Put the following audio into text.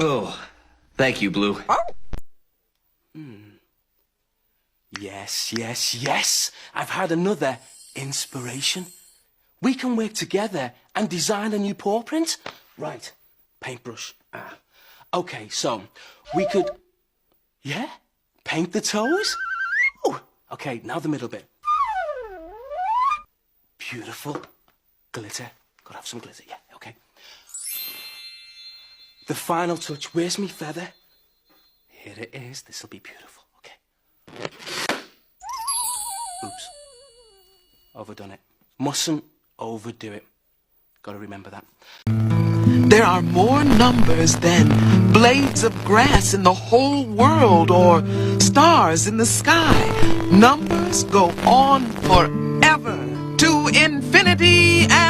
Oh, thank you, Blue. Yes, yes, yes. I've had another inspiration. We can work together and design a new paw print. Right, paintbrush. Okay, so we could... Yeah? Paint the toes? Oh, okay, now the middle bit. Beautiful. Glitter. Gotta have some glitter, yeah, okay. The final touch. Where's me feather? Here it is. This'll be beautiful, okay. Oops. Overdone it. Mustn't overdo it. Gotta remember that. There are more numbers than blades of grass in the whole world or stars in the sky. Numbers go on forever to infinity and